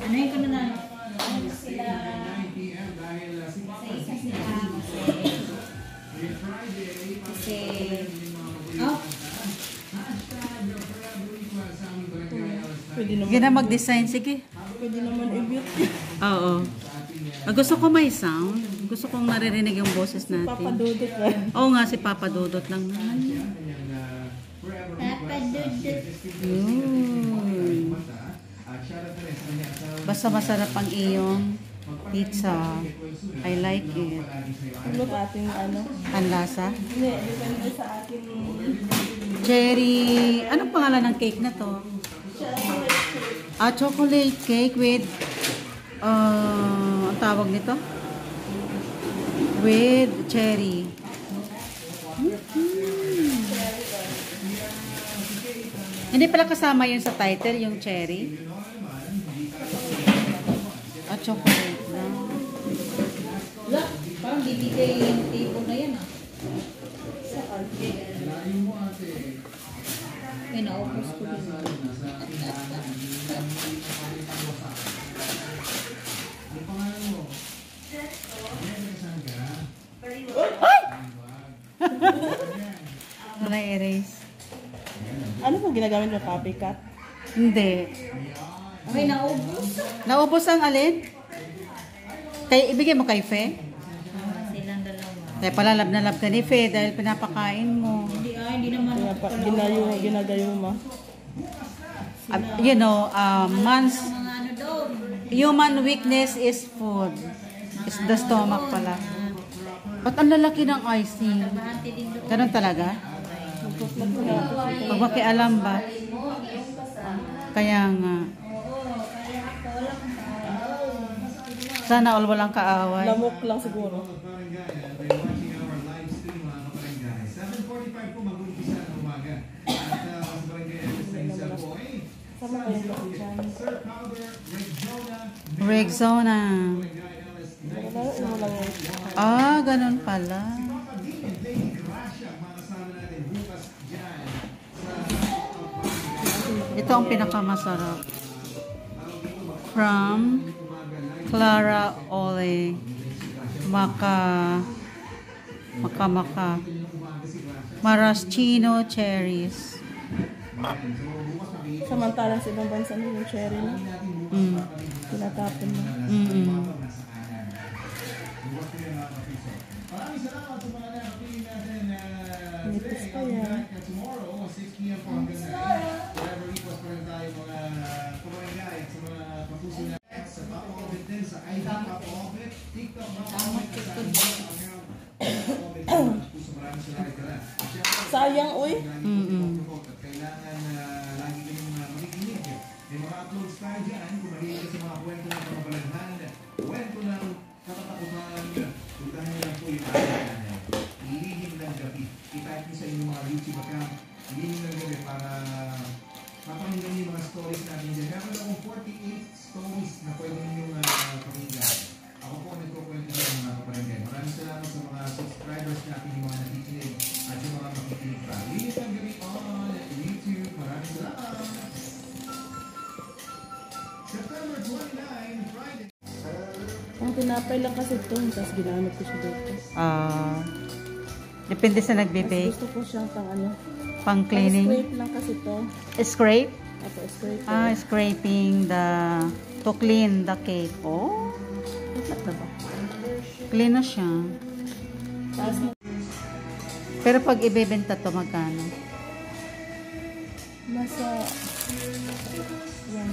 Ano yung kano na? Sila. Sa isa sila. Kasi. Oh. Pwede naman. Sige na mag-design, sige. Pwede naman i-beauty. Oo. Gusto ko may sound. Gusto kong maririnig yung boses natin. Papadudot lang. Oo nga, si Papa Dudot lang naman. Papa Dudut. Basta masarap ang iyong pizza. I like it. Look ating ano. Ang lasa. Hindi, depende sa ating Cherry. Anong pangalan ng cake na to? Chocolate cake with ang tawag nito? With cherry. Hindi pala kasama yun sa title, yung cherry. Chocolate na. Look, parang bibigay yung table na yan ah. May naubos ko din. Wala erase. ano po ginagamit mo? Copycat? Hindi. May naubos. Naubos ang alin? Kaya ibigay mo kay Fe? Silang dalawa. Kaya pala lab na lab ka ni Fe dahil pinapakain mo. Hindi naman. Ginagayo mo. You know, man's Mga ano doon. human weakness is food. It's the stomach pala. Ba't ang lalaki ng icing? Bahati din doon. Ganun talaga? Pag makialam ba? Kaya nga. Sana all walang kaaway. Lamok lang siguro. Sama ko yung laki dyan. Rexona. Wala mo lang yun. Ganun pala. Ito ang pinakamasarap. From Clara Ole. Maka maraschino cherries. Samantalang sa ibang bansa na yung cherry na. Tinatapon na. Nipis pa yan. Sayang, uy. Kailangan lagi kayong makikinig. May mga uploads tayo dyan. Kung mahilig ka sa mga kwento ng pamabalaghan, kwento ng katatakutan, puntahan nyo lang po yung ating Ilihim ng Gabi. I-type nyo sa inyong mga YouTube account. Ilihim ng Gabi para mapamigyan yung mga stories natin dyan. Meron akong 48 stories na pwede nyo pakinggan. Ako po nagkukwento ng mga kabarangay. Maraming salamat sa mga subscribers natin, yung mga nakikinig at yung mga makikinig pa. Ilihim ng Gabi on YouTube. Maraming salamat. September 29, Friday. Ang tinapay lang kasi ito, tapos ginamit ko siya dito. Depende sa nagbe-bake. Gusto ko siyang pang ano. Pang cleaning. Scrape lang kasi ito. Scrape? Ito, scrape. Scraping to clean the cake. Oh, Flat na ba? clean na siya. Tapos, Pero pag ibebenta to, magkano? nasa... Yan.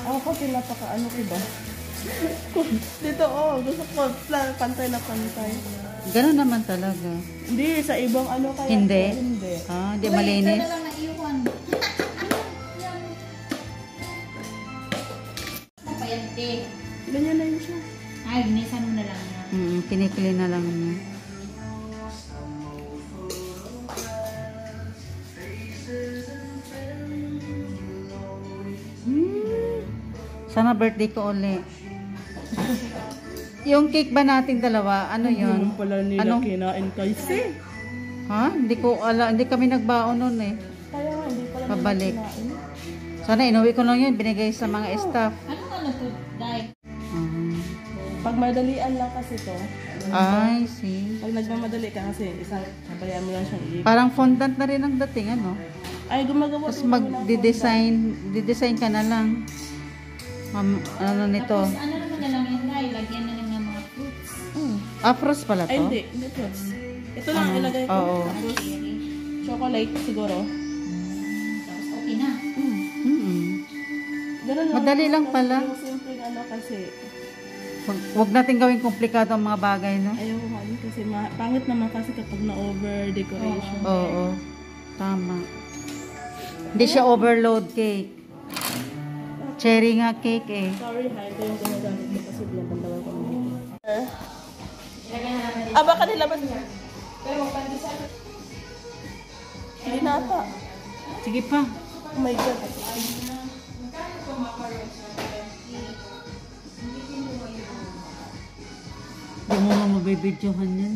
Ako pinapakaano ko ba? Dito gusto ko pantay na pantay. Ganun naman talaga. Hindi, sa ibang ano kaya. Hindi? Hindi. Hindi malinis. Ito na lang naiwan. Papayante. Ganyan na yun siya. Ay, ginisan mo na lang na. Kinikli na lang niya. Sana birthday ko uli. Yung cake ba nating dalawa, ano Hindi yun? mo pala nila Ano? kinain kasi. Ha? Hindi kami nagbaon nun eh. Kaya nga, hindi pala Pabalik. nila kinain. Sana inuwi ko lang yun, binigay sa mga staff. Ano to, Day? Pag madalian lang kasi to, I see. pag nagmamadali ka kasi, isang sabayan mo lang siyang Parang fondant na rin ang dating, ano? Ay, gumagawa Tapos din kami ng magde-design ka na lang. Ano nito? Tapos ano naman na lang yan, Day? Lagyan na lang ng mga fruits. Afros pala Ay, to? hindi fruits. Ito lang ilagay ko. Oo. Tapos, chocolate siguro. Tapos okay na. Ganun lang. Madali lang Tapos pala. Yung simple ano kasi, Huwag natin gawing komplikado ang mga bagay, no? ayaw ko ano kasi pangit naman kasi kapag na-over decoration. Oo. Tama. Hindi siya overload cake. Cherry nga cake eh. Sorry ha, ito yung ginagamit ko kasi binabandawan ko ng dito. Baka nilabas niya. Pero magpandisa. Hindi na ata. Sige pa. Oh my God. Hindi mo nga mabibidyohan yan.